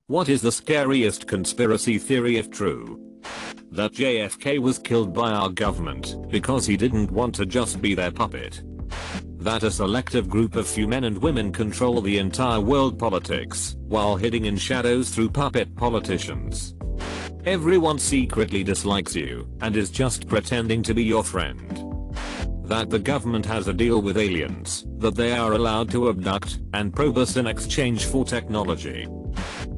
What is the scariest conspiracy theory if true? That JFK was killed by our government because he didn't want to just be their puppet. That a selective group of few men and women control the entire world politics while hiding in shadows through puppet politicians. Everyone secretly dislikes you and is just pretending to be your friend. That the government has a deal with aliens that they are allowed to abduct and probe us in exchange for technology.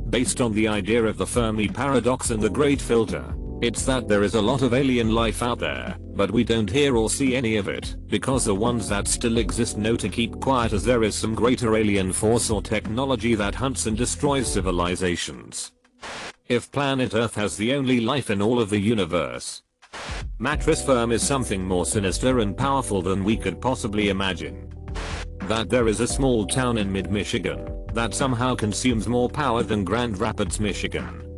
Based on the idea of the Fermi paradox and the Great Filter, it's that there is a lot of alien life out there, but we don't hear or see any of it because the ones that still exist know to keep quiet, as there is some greater alien force or technology that hunts and destroys civilizations. If planet Earth has the only life in all of the universe, Mattress Firm is something more sinister and powerful than we could possibly imagine. That there is a small town in mid-Michigan that somehow consumes more power than Grand Rapids, Michigan.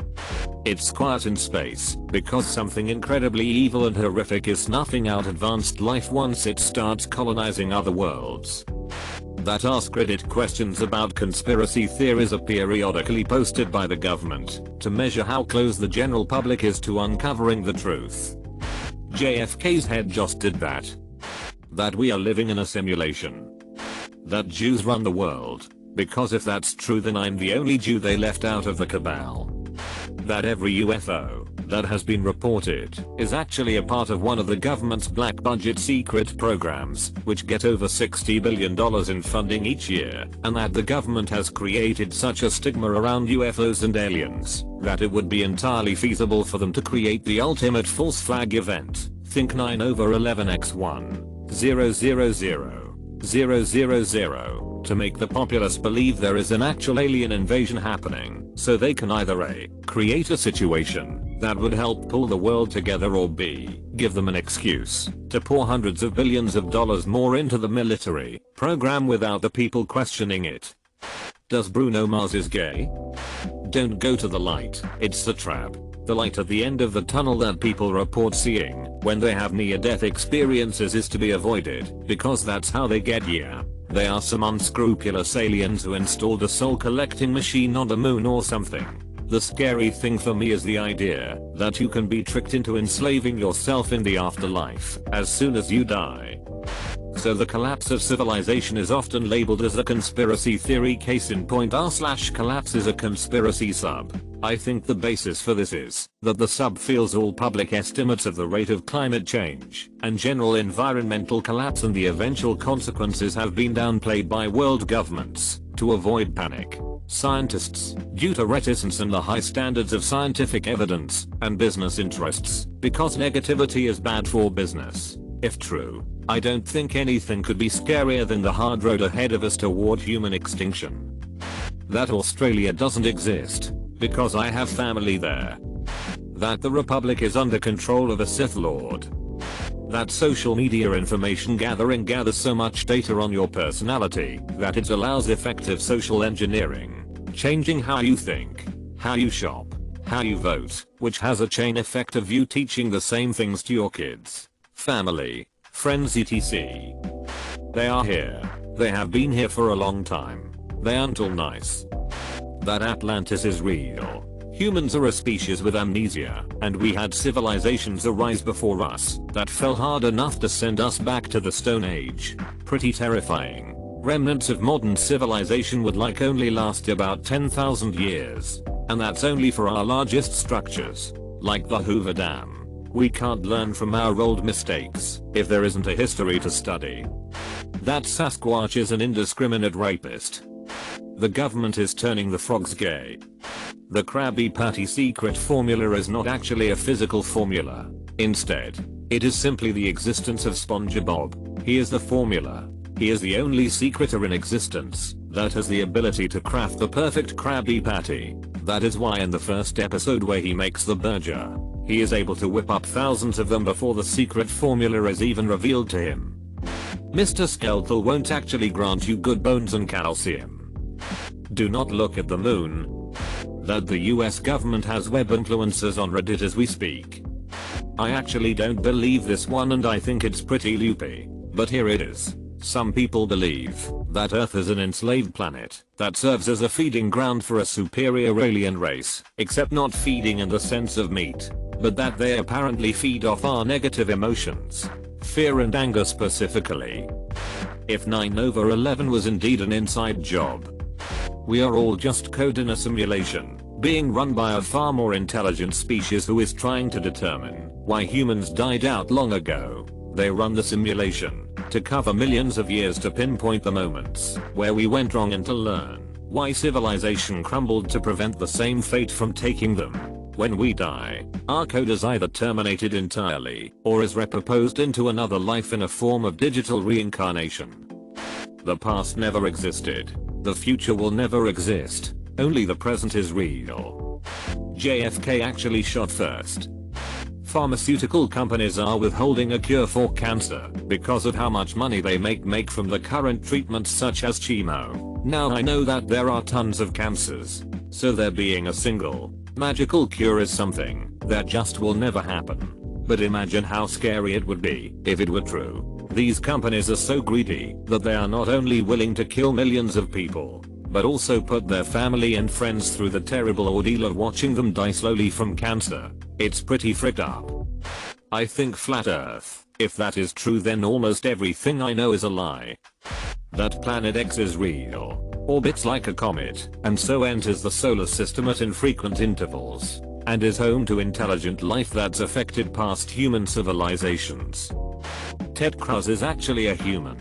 It's quiet in space because something incredibly evil and horrific is snuffing out advanced life once it starts colonizing other worlds. That askreddit questions about conspiracy theories are periodically posted by the government to measure how close the general public is to uncovering the truth. JFK's head just did that. That we are living in a simulation. That Jews run the world, because if that's true then I'm the only Jew they left out of the cabal. That every UFO that has been reported is actually a part of one of the government's black budget secret programs, which get over $60 billion in funding each year, and that the government has created such a stigma around UFOs and aliens that it would be entirely feasible for them to create the ultimate false flag event. Think 9/11x1 000 to make the populace believe there is an actual alien invasion happening, so they can either A, create a situation that would help pull the world together, or B, give them an excuse to pour hundreds of billions of dollars more into the military program without the people questioning it. Does Bruno Mars is gay? Don't go to the light, it's the trap. The light at the end of the tunnel that people report seeing when they have near-death experiences is to be avoided because that's how they get here. They are some unscrupulous aliens who installed a soul-collecting machine on the moon or something. The scary thing for me is the idea that you can be tricked into enslaving yourself in the afterlife as soon as you die. So the collapse of civilization is often labeled as a conspiracy theory. Case in point, r/collapse is a conspiracy sub. I think the basis for this is that the sub feels all public estimates of the rate of climate change and general environmental collapse and the eventual consequences have been downplayed by world governments to avoid panic. Scientists, due to reticence and the high standards of scientific evidence, and business interests, because negativity is bad for business. If true, I don't think anything could be scarier than the hard road ahead of us toward human extinction. That Australia doesn't exist, because I have family there. That the Republic is under control of a Sith Lord. That social media information gathering gathers so much data on your personality that it allows effective social engineering, changing how you think, how you shop, how you vote, which has a chain effect of you teaching the same things to your kids, family, friends, etc. They are here. They have been here for a long time. They aren't all nice. That Atlantis is real. Humans are a species with amnesia, and we had civilizations arise before us that fell hard enough to send us back to the Stone Age. Pretty terrifying. Remnants of modern civilization would only last about 10,000 years. And that's only for our largest structures, like the Hoover Dam. We can't learn from our old mistakes if there isn't a history to study. That Sasquatch is an indiscriminate rapist. The government is turning the frogs gay. The Krabby Patty secret formula is not actually a physical formula. Instead, it is simply the existence of SpongeBob. He is the formula. He is the only secreter in existence that has the ability to craft the perfect Krabby Patty. That is why in the first episode where he makes the burger, he is able to whip up thousands of them before the secret formula is even revealed to him. Mr. Skeletal won't actually grant you good bones and calcium. Do not look at the moon. That the US government has web influencers on Reddit as we speak. I actually don't believe this one and I think it's pretty loopy, but here it is. Some people believe that Earth is an enslaved planet that serves as a feeding ground for a superior alien race, except not feeding in the sense of meat, but that they apparently feed off our negative emotions, fear and anger specifically. If 9/11 was indeed an inside job, we are all just code in a simulation, being run by a far more intelligent species who is trying to determine why humans died out long ago. They run the simulation to cover millions of years to pinpoint the moments where we went wrong and to learn why civilization crumbled to prevent the same fate from taking them. When we die, our code is either terminated entirely or is reproposed into another life in a form of digital reincarnation. The past never existed. The future will never exist. Only the present is real. JFK actually shot first. Pharmaceutical companies are withholding a cure for cancer because of how much money they make from the current treatments such as chemo. Now I know that there are tons of cancers, so there being a single magical cure is something that just will never happen. But imagine how scary it would be if it were true. These companies are so greedy that they are not only willing to kill millions of people, but also put their family and friends through the terrible ordeal of watching them die slowly from cancer. It's pretty fricked up. I think flat Earth. If that is true, then almost everything I know is a lie. That Planet X is real, orbits like a comet, and so enters the solar system at infrequent intervals, and is home to intelligent life that's affected past human civilizations. Ted Cruz is actually a human.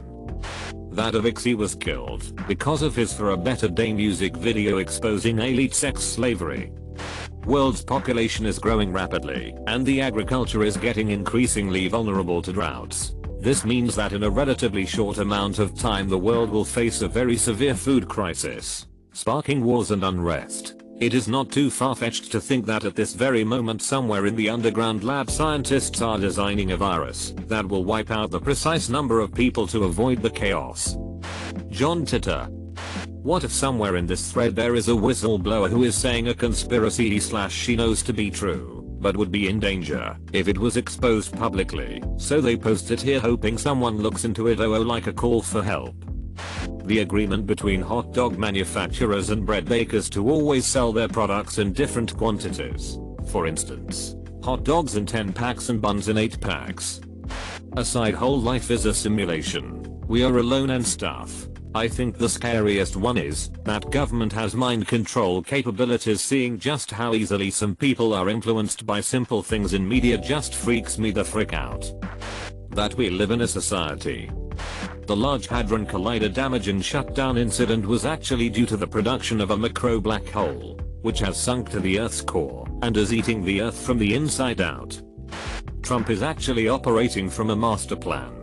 That Avixi was killed because of his For a Better Day music video exposing elite sex slavery. World's population is growing rapidly, and the agriculture is getting increasingly vulnerable to droughts. This means that in a relatively short amount of time the world will face a very severe food crisis, sparking wars and unrest. It is not too far-fetched to think that at this very moment somewhere in the underground lab scientists are designing a virus that will wipe out the precise number of people to avoid the chaos. John Titor. What if somewhere in this thread there is a whistleblower who is saying a conspiracy she knows to be true, but would be in danger if it was exposed publicly, so they post it here hoping someone looks into it, like a call for help. The agreement between hot dog manufacturers and bread bakers to always sell their products in different quantities. For instance, hot dogs in 10 packs and buns in 8 packs. Aside whole life is a simulation. We are alone and stuff. I think the scariest one is that government has mind control capabilities. Seeing just how easily some people are influenced by simple things in media just freaks me the frick out. That we live in a society. The Large Hadron Collider damage and shutdown incident was actually due to the production of a macro black hole, which has sunk to the Earth's core and is eating the Earth from the inside out. Trump is actually operating from a master plan.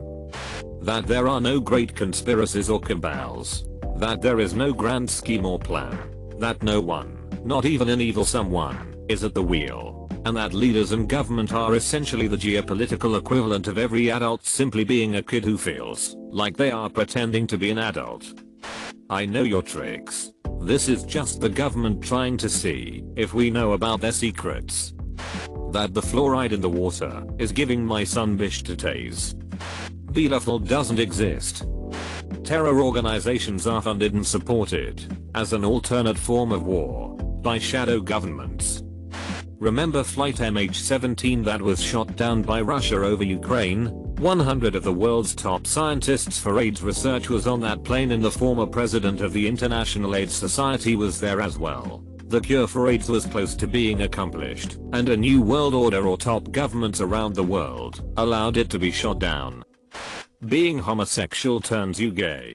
That there are no great conspiracies or cabals. That there is no grand scheme or plan. That no one, not even an evil someone, is at the wheel. And that leaders and government are essentially the geopolitical equivalent of every adult simply being a kid who feels like they are pretending to be an adult. I know your tricks. This is just the government trying to see if we know about their secrets. That the fluoride in the water is giving my son bish to tase. Bielefeld doesn't exist. Terror organizations are funded and supported as an alternate form of war by shadow governments. Remember flight MH17 that was shot down by Russia over Ukraine? 100 of the world's top scientists for AIDS research was on that plane, and the former president of the International AIDS Society was there as well. The cure for AIDS was close to being accomplished, and a new world order or top governments around the world allowed it to be shot down. Being homosexual turns you gay.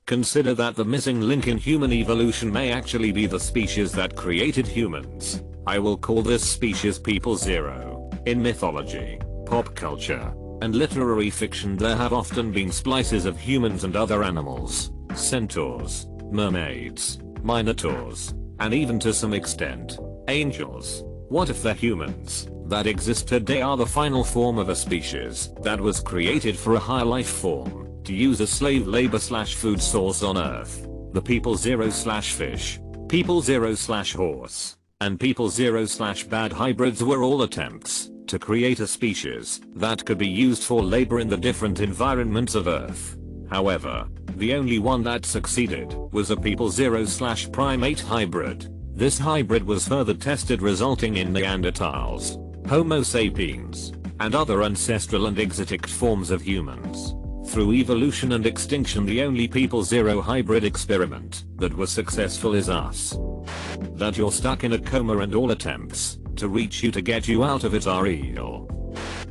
Consider that the missing link in human evolution may actually be the species that created humans. I will call this species People Zero. In mythology, pop culture, and literary fiction there have often been splices of humans and other animals, centaurs, mermaids, minotaurs, and even to some extent, angels. What if the humans that exist today are the final form of a species that was created for a higher life form to use as slave labor / food source on Earth? The People Zero / fish, People Zero / horse, and People Zero / bad hybrids were all attempts to create a species that could be used for labor in the different environments of Earth. However, the only one that succeeded was a people 0/primate hybrid. This hybrid was further tested, resulting in Neanderthals, Homo sapiens, and other ancestral and exotic forms of humans. Through evolution and extinction, the only people 0 hybrid experiment that was successful is us. That you're stuck in a coma and all attempts to reach you to get you out of it are real.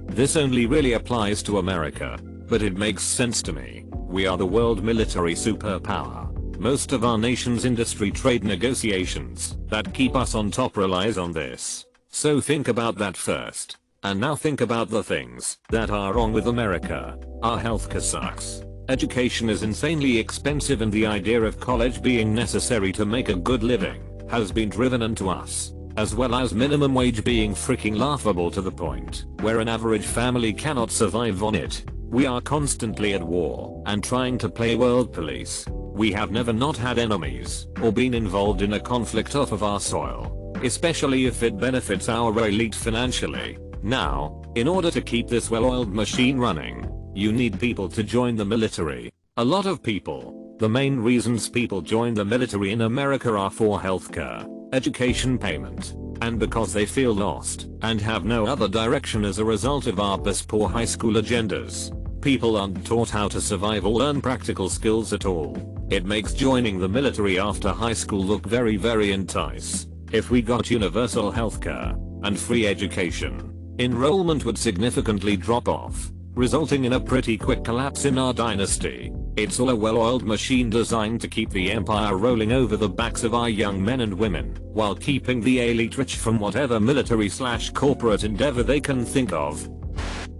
This only really applies to America, but it makes sense to me. We are the world military superpower. Most of our nation's industry trade negotiations that keep us on top relies on this. So think about that first. And now think about the things that are wrong with America. Our healthcare sucks. Education is insanely expensive, and the idea of college being necessary to make a good living has been driven into us. As well as minimum wage being freaking laughable to the point where an average family cannot survive on it. We are constantly at war and trying to play world police. We have never not had enemies or been involved in a conflict off of our soil, especially if it benefits our elite financially. Now, in order to keep this well-oiled machine running, you need people to join the military. A lot of people. The main reasons people join the military in America are for healthcare, education payment, and because they feel lost and have no other direction as a result of our piss poor high school agendas. People aren't taught how to survive or learn practical skills at all. It makes joining the military after high school look very entice. If we got universal healthcare and free education, enrollment would significantly drop off, resulting in a pretty quick collapse in our dynasty. It's all a well-oiled machine designed to keep the empire rolling over the backs of our young men and women, while keeping the elite rich from whatever military/corporate endeavor they can think of.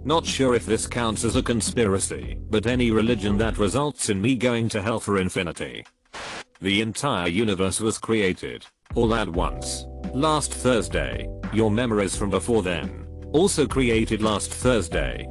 Not sure if this counts as a conspiracy, but any religion that results in me going to hell for infinity. The entire universe was created, all at once, last Thursday. Your memories from before then, also created last Thursday.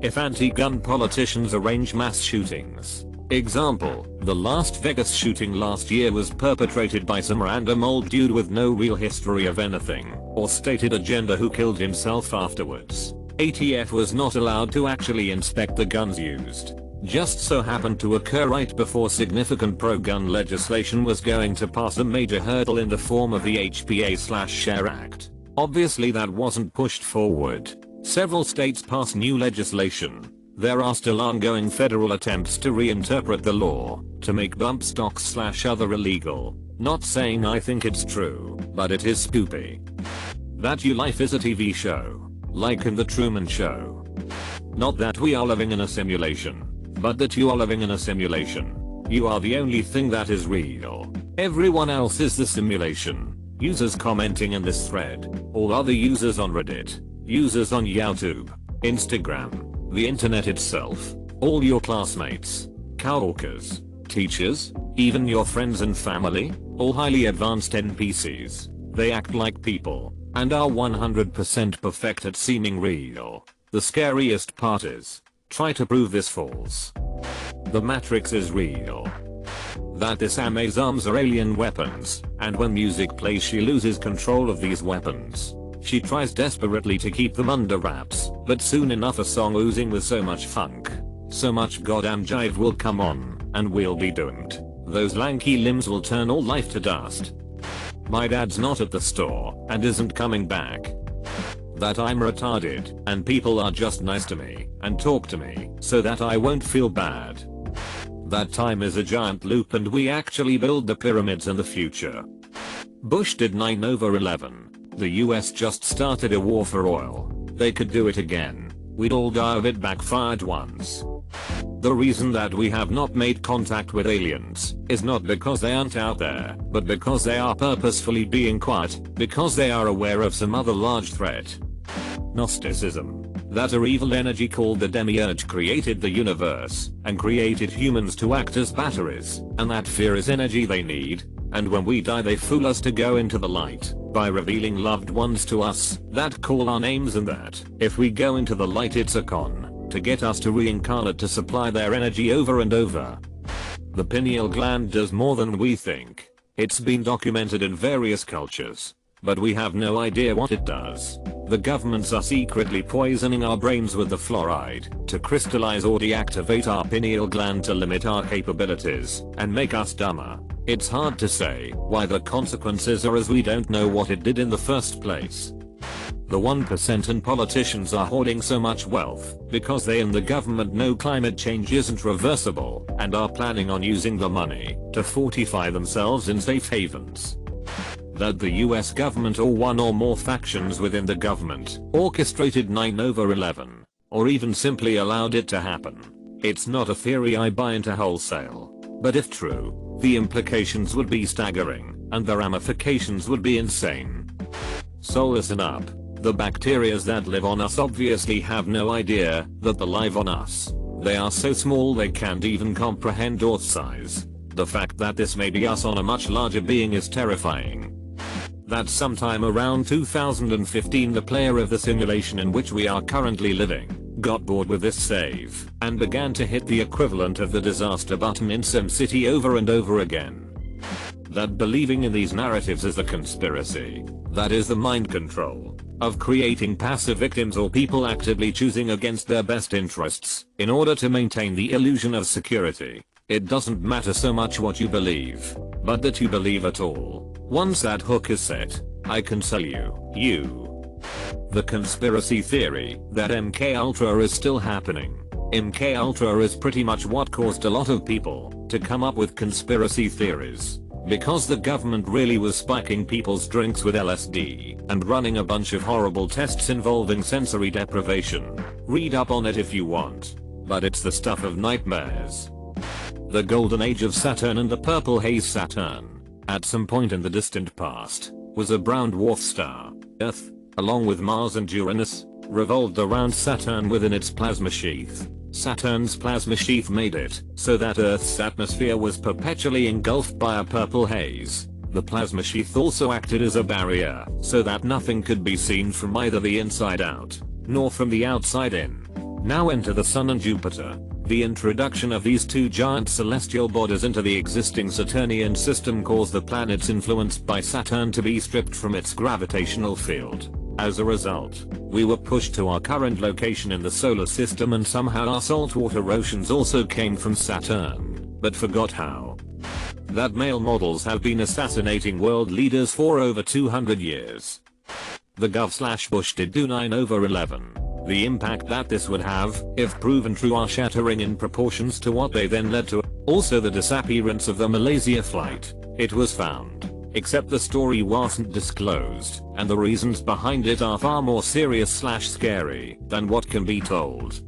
If anti-gun politicians arrange mass shootings. Example, the Las Vegas shooting last year was perpetrated by some random old dude with no real history of anything, or stated agenda, who killed himself afterwards. ATF was not allowed to actually inspect the guns used. Just so happened to occur right before significant pro-gun legislation was going to pass a major hurdle in the form of the HPA/SHARE Act. Obviously that wasn't pushed forward. Several states passed new legislation. There are still ongoing federal attempts to reinterpret the law to make bump stocks/other illegal. Not saying I think it's true, but it is spoopy. That your life is a TV show. Like in the Truman Show. Not that we are living in a simulation, but that you are living in a simulation. You are the only thing that is real. Everyone else is the simulation. Users commenting in this thread, all other users on Reddit, users on YouTube, Instagram, the internet itself, all your classmates, coworkers, teachers, even your friends and family, all highly advanced NPCs. They act like people and are 100% perfect at seeming real. The scariest part is, try to prove this false. The Matrix is real. That this Ame's arms are alien weapons, and when music plays she loses control of these weapons. She tries desperately to keep them under wraps, but soon enough a song oozing with so much funk, so much goddamn jive will come on, and we'll be doomed. Those lanky limbs will turn all life to dust. My dad's not at the store and isn't coming back. That I'm retarded and people are just nice to me and talk to me so that I won't feel bad. That time is a giant loop and we actually build the pyramids in the future. Bush did 9/11. The US just started a war for oil. They could do it again. We'd all die if it backfired once. The reason that we have not made contact with aliens is not because they aren't out there, but because they are purposefully being quiet, because they are aware of some other large threat. Gnosticism. That a evil energy called the demiurge created the universe and created humans to act as batteries, and that fear is energy they need, and when we die they fool us to go into the light by revealing loved ones to us that call our names, and that if we go into the light it's a con to get us to reincarnate to supply their energy over and over. The pineal gland does more than we think. It's been documented in various cultures, but we have no idea what it does. The governments are secretly poisoning our brains with the fluoride to crystallize or deactivate our pineal gland to limit our capabilities and make us dumber. It's hard to say why the consequences are, as we don't know what it did in the first place. The 1% and politicians are hoarding so much wealth because they and the government know climate change isn't reversible and are planning on using the money to fortify themselves in safe havens. That the US government or one or more factions within the government orchestrated 9/11 or even simply allowed it to happen. It's not a theory I buy into wholesale, but if true, the implications would be staggering and the ramifications would be insane. So listen up. The bacterias that live on us obviously have no idea that they live on us. They are so small they can't even comprehend Earth size. The fact that this may be us on a much larger being is terrifying. That sometime around 2015 the player of the simulation in which we are currently living got bored with this save and began to hit the equivalent of the disaster button in SimCity over and over again. That believing in these narratives is a conspiracy. That is the mind control of creating passive victims or people actively choosing against their best interests in order to maintain the illusion of security. It doesn't matter so much what you believe, but that you believe at all. Once that hook is set, I can sell you. The conspiracy theory that MK Ultra is still happening. MK Ultra is pretty much what caused a lot of people to come up with conspiracy theories. Because the government really was spiking people's drinks with LSD and running a bunch of horrible tests involving sensory deprivation. Read up on it if you want. But it's the stuff of nightmares. The golden age of Saturn and the purple haze Saturn, at some point in the distant past, was a brown dwarf star. Earth, along with Mars and Uranus, revolved around Saturn within its plasma sheath. Saturn's plasma sheath made it so that Earth's atmosphere was perpetually engulfed by a purple haze. The plasma sheath also acted as a barrier so that nothing could be seen from either the inside out nor from the outside in. Now enter the Sun and Jupiter. The introduction of these two giant celestial bodies into the existing Saturnian system caused the planets influenced by Saturn to be stripped from its gravitational field. As a result, we were pushed to our current location in the solar system, and somehow our saltwater oceans also came from Saturn, but forgot how. That male models have been assassinating world leaders for over 200 years. The Gov/Bush did do 9/11. The impact that this would have, if proven true, are shattering in proportions to what they then led to. Also the disappearance of the Malaysia flight. It was found, except the story wasn't disclosed, and the reasons behind it are far more serious/scary than what can be told.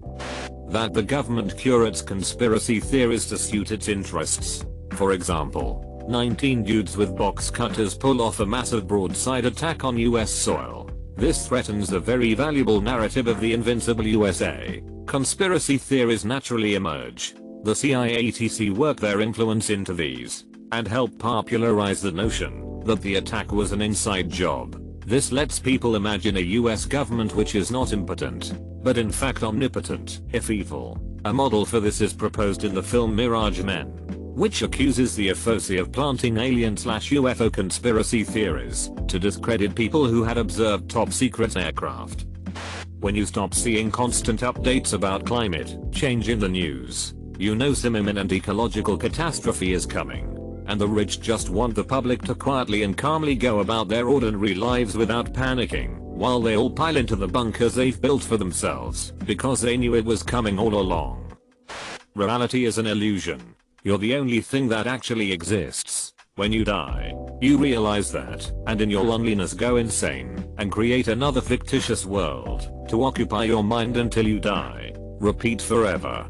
That the government curates conspiracy theories to suit its interests. For example, 19 dudes with box cutters pull off a massive broadside attack on US soil. This threatens the very valuable narrative of the invincible USA. Conspiracy theories naturally emerge. The CIA etc. work their influence into these and help popularize the notion that the attack was an inside job. This lets people imagine a US government which is not impotent, but in fact omnipotent, if evil. A model for this is proposed in the film Mirage Men, which accuses the FOC of planting alien/UFO conspiracy theories to discredit people who had observed top secret aircraft. When you stop seeing constant updates about climate change in the news, you know some imminent ecological catastrophe is coming. And the rich just want the public to quietly and calmly go about their ordinary lives without panicking, while they all pile into the bunkers they've built for themselves because they knew it was coming all along. Reality is an illusion. You're the only thing that actually exists. When you die, you realize that, and in your loneliness go insane and create another fictitious world to occupy your mind until you die. Repeat forever.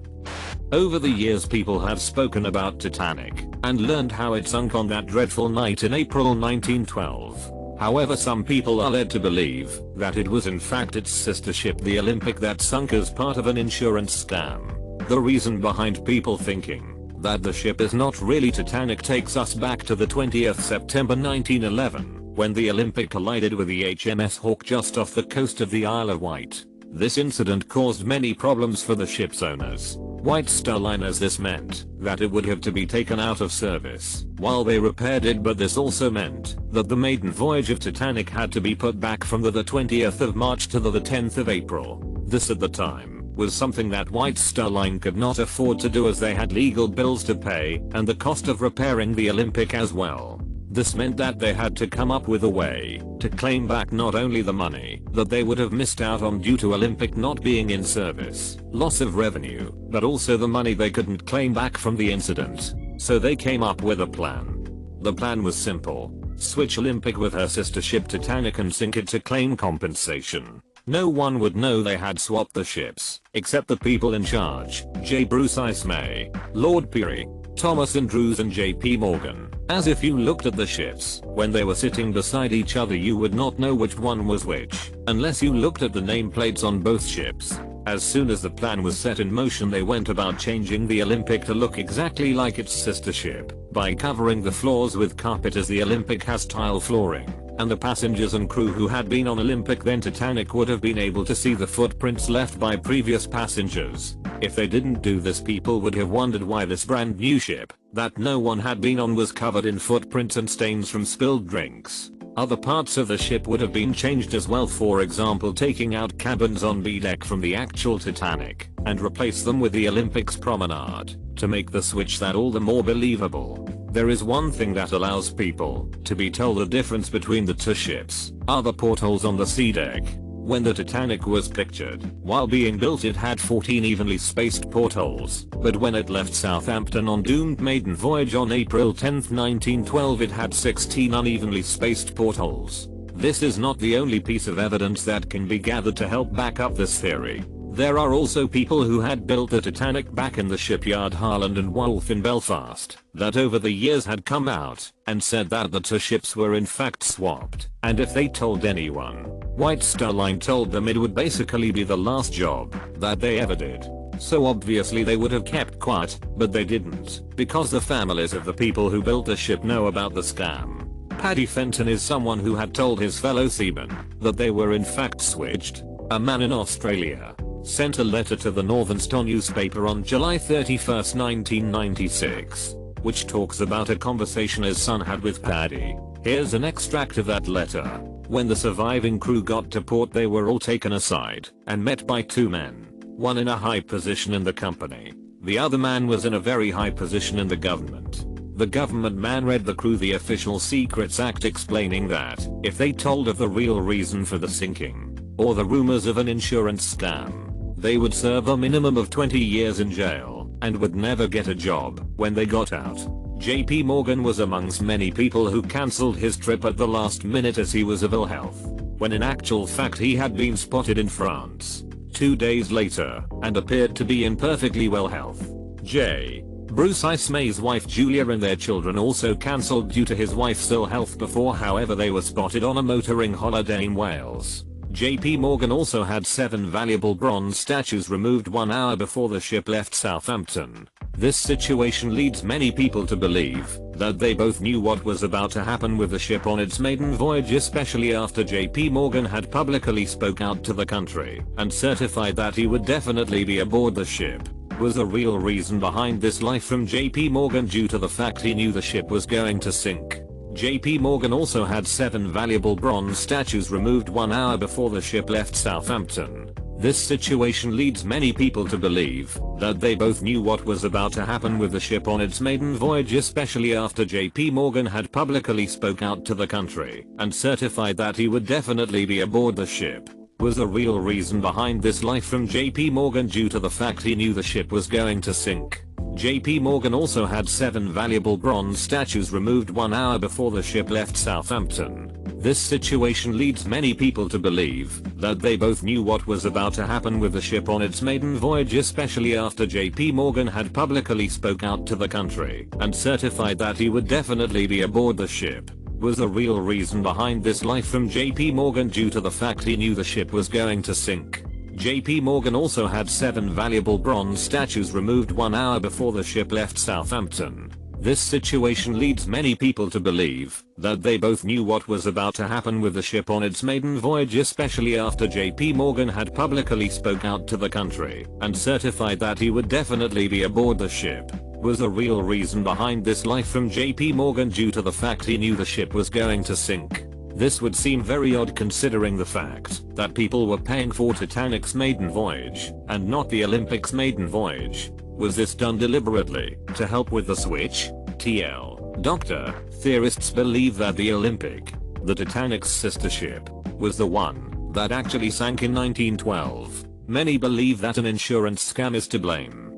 Over the years people have spoken about Titanic and learned how it sunk on that dreadful night in April 1912. However, some people are led to believe that it was in fact its sister ship, the Olympic, that sunk as part of an insurance scam. The reason behind people thinking that the ship is not really Titanic takes us back to the 20th September 1911, when the Olympic collided with the HMS Hawke just off the coast of the Isle of Wight. This incident caused many problems for the ship's owners. White Star Line, as this meant that it would have to be taken out of service while they repaired it, but this also meant that the maiden voyage of Titanic had to be put back from the 20th of March to the 10th of April. This at the time was something that White Star Line could not afford to do, as they had legal bills to pay and the cost of repairing the Olympic as well. This meant that they had to come up with a way to claim back not only the money that they would have missed out on due to Olympic not being in service, loss of revenue, but also the money they couldn't claim back from the incident. So they came up with a plan. The plan was simple: switch Olympic with her sister ship Titanic and sink it to claim compensation. No one would know they had swapped the ships, except the people in charge: J. Bruce Ismay, Lord Peary, Thomas Andrews and J.P. Morgan. As if you looked at the ships when they were sitting beside each other, you would not know which one was which, unless you looked at the nameplates on both ships. As soon as the plan was set in motion, they went about changing the Olympic to look exactly like its sister ship by covering the floors with carpet, as the Olympic has tile flooring, and the passengers and crew who had been on Olympic then Titanic would have been able to see the footprints left by previous passengers. If they didn't do this, people would have wondered why this brand new ship that no one had been on was covered in footprints and stains from spilled drinks. Other parts of the ship would have been changed as well, for example taking out cabins on B deck from the actual Titanic and replace them with the Olympic's promenade, to make the switch that all the more believable. There is one thing that allows people to be told the difference between the two ships: are the portholes on the sea deck. When the Titanic was pictured while being built, it had 14 evenly spaced portholes, but when it left Southampton on doomed maiden voyage on April 10, 1912, it had 16 unevenly spaced portholes. This is not the only piece of evidence that can be gathered to help back up this theory. There are also people who had built the Titanic back in the shipyard Harland and Wolff in Belfast that over the years had come out and said that the two ships were in fact swapped, and if they told anyone, White Star Line told them it would basically be the last job that they ever did. So obviously they would have kept quiet, but they didn't, because the families of the people who built the ship know about the scam. Paddy Fenton is someone who had told his fellow seamen that they were in fact switched. A man in Australia sent a letter to the Northern Star newspaper on July 31, 1996, which talks about a conversation his son had with Paddy. Here's an extract of that letter. When the surviving crew got to port, they were all taken aside and met by two men, one in a high position in the company. The other man was in a very high position in the government. The government man read the crew the Official Secrets Act, explaining that if they told of the real reason for the sinking, or the rumors of an insurance scam, they would serve a minimum of 20 years in jail and would never get a job when they got out. J.P. Morgan was amongst many people who cancelled his trip at the last minute as he was of ill health, when in actual fact he had been spotted in France 2 days later and appeared to be in perfectly well health. J. Bruce Ismay's wife Julia and their children also cancelled due to his wife's ill health before, however, they were spotted on a motoring holiday in Wales. J.P. Morgan also had 7 valuable bronze statues removed 1 hour before the ship left Southampton. This situation leads many people to believe that they both knew what was about to happen with the ship on its maiden voyage, especially after J.P. Morgan had publicly spoke out to the country and certified that he would definitely be aboard the ship. Was the real reason behind this lie from J.P. Morgan due to the fact he knew the ship was going to sink. J.P. Morgan also had 7 valuable bronze statues removed 1 hour before the ship left Southampton. This situation leads many people to believe that they both knew what was about to happen with the ship on its maiden voyage, especially after J.P. Morgan had publicly spoke out to the country and certified that he would definitely be aboard the ship. Was the real reason behind this lie from J.P. Morgan due to the fact he knew the ship was going to sink. J.P. Morgan also had 7 valuable bronze statues removed 1 hour before the ship left Southampton. This situation leads many people to believe that they both knew what was about to happen with the ship on its maiden voyage, especially after J.P. Morgan had publicly spoke out to the country and certified that he would definitely be aboard the ship. Was the real reason behind this lie from J.P. Morgan due to the fact he knew the ship was going to sink. J.P. Morgan also had 7 valuable bronze statues removed 1 hour before the ship left Southampton. This situation leads many people to believe that they both knew what was about to happen with the ship on its maiden voyage, especially after J.P. Morgan had publicly spoke out to the country and certified that he would definitely be aboard the ship. was the real reason behind this life from JP Morgan due to the fact he knew the ship was going to sink. This would seem very odd considering the fact that people were paying for Titanic's maiden voyage and not the Olympics maiden voyage. Was this done deliberately to help with the switch? TL. Doctor, theorists believe that the Olympic, the Titanic's sister ship, was the one that actually sank in 1912. Many believe that an insurance scam is to blame.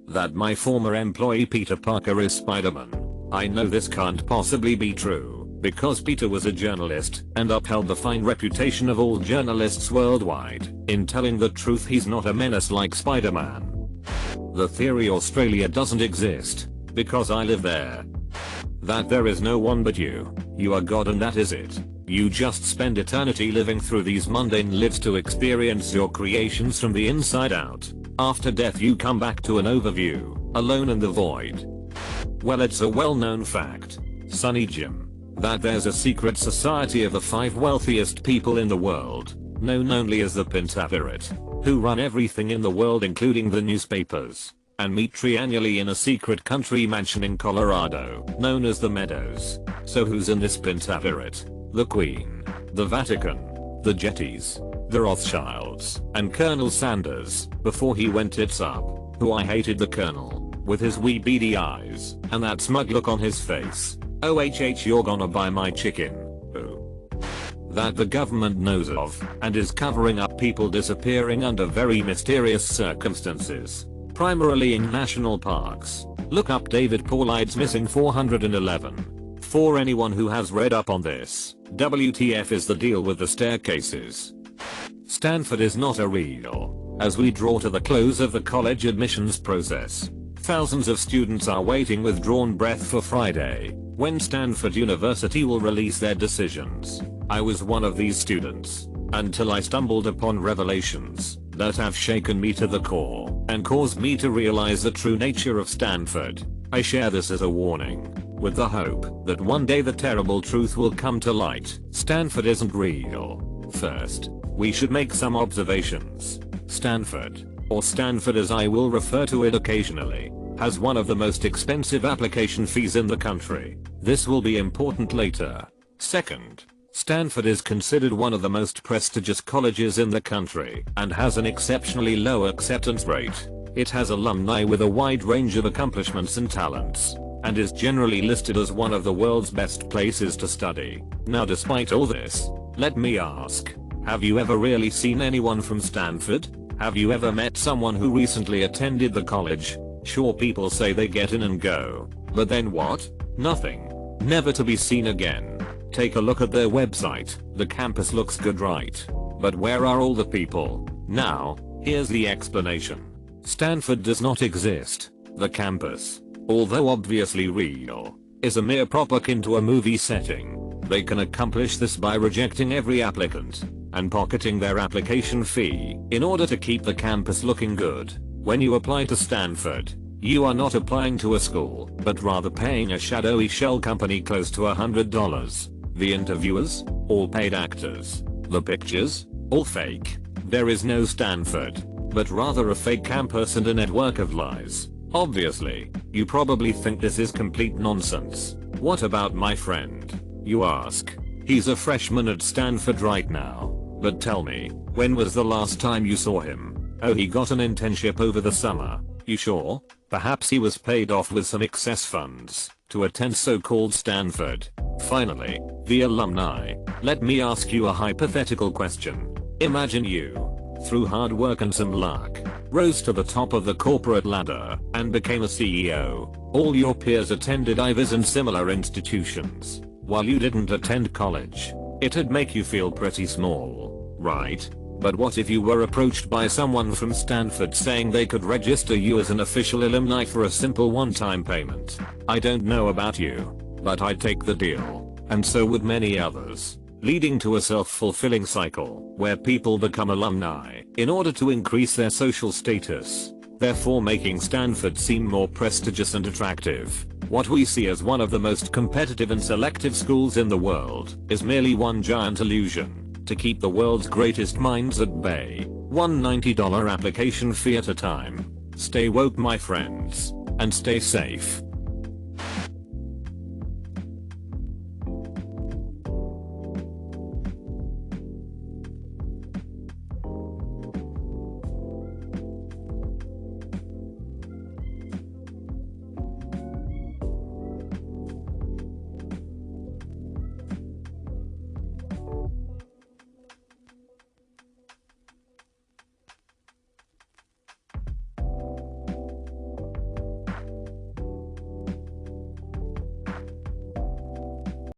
That my former employee Peter Parker is Spider-Man. I know this can't possibly be true, because Peter was a journalist and upheld the fine reputation of all journalists worldwide in telling the truth. He's not a menace like Spider-Man. The theory Australia doesn't exist, because I live there. That there is no one but you. You are God and that is it. You just spend eternity living through these mundane lives to experience your creations from the inside out. After death you come back to an overview, alone in the void. Well, it's a well-known fact, Sonny Jim, that there's a secret society of the 5 wealthiest people in the world, known only as the Pentaverate, who run everything in the world including the newspapers, and meet triennially in a secret country mansion in Colorado, known as the Meadows. So who's in this Pentaverate? The Queen, the Vatican, the Jetties, the Rothschilds, and Colonel Sanders, before he went tits up, who I hated the Colonel, with his wee beady eyes, and that smug look on his face. OHH, you're gonna buy my chicken. Ooh. That the government knows of, and is covering up people disappearing under very mysterious circumstances, primarily in national parks. Look up David Paulide's missing 411. For anyone who has read up on this, WTF is the deal with the staircases? Stanford is not a real. As we draw to the close of the college admissions process, thousands of students are waiting with drawn breath for Friday, when Stanford University will release their decisions. I was one of these students, until I stumbled upon revelations that have shaken me to the core and caused me to realize the true nature of Stanford. I share this as a warning, with the hope that one day the terrible truth will come to light. Stanford isn't real. First, we should make some observations. Stanford, or Stanford as I will refer to it occasionally, has one of the most expensive application fees in the country. This will be important later. Second, Stanford is considered one of the most prestigious colleges in the country and has an exceptionally low acceptance rate. It has alumni with a wide range of accomplishments and talents, and is generally listed as one of the world's best places to study. Now, despite all this, let me ask, have you ever really seen anyone from Stanford? Have you ever met someone who recently attended the college? Sure, people say they get in and go, but then what? Nothing. Never to be seen again. Take a look at their website. The campus looks good, right? But where are all the people? Now, here's the explanation. Stanford does not exist. The campus, although obviously real, is a mere prop akin to a movie setting. They can accomplish this by rejecting every applicant and pocketing their application fee in order to keep the campus looking good. When you apply to Stanford, you are not applying to a school, but rather paying a shadowy shell company close to $100. The interviewers, all paid actors. The pictures, all fake. There is no Stanford, but rather a fake campus and a network of lies. Obviously, you probably think this is complete nonsense. What about my friend? You ask. He's a freshman at Stanford right now. But tell me, when was the last time you saw him? Oh, he got an internship over the summer. You sure? Perhaps he was paid off with some excess funds to attend so-called Stanford. Finally, the alumni. Let me ask you a hypothetical question. Imagine you, through hard work and some luck, rose to the top of the corporate ladder and became a CEO. All your peers attended Ivies and similar institutions, while you didn't attend college. It'd make you feel pretty small, right? But what if you were approached by someone from Stanford saying they could register you as an official alumni for a simple one-time payment? I don't know about you, but I'd take the deal, and so would many others, leading to a self-fulfilling cycle where people become alumni in order to increase their social status, therefore making Stanford seem more prestigious and attractive. What we see as one of the most competitive and selective schools in the world is merely one giant illusion to keep the world's greatest minds at bay. $190 application fee at a time. Stay woke, my friends. and stay safe.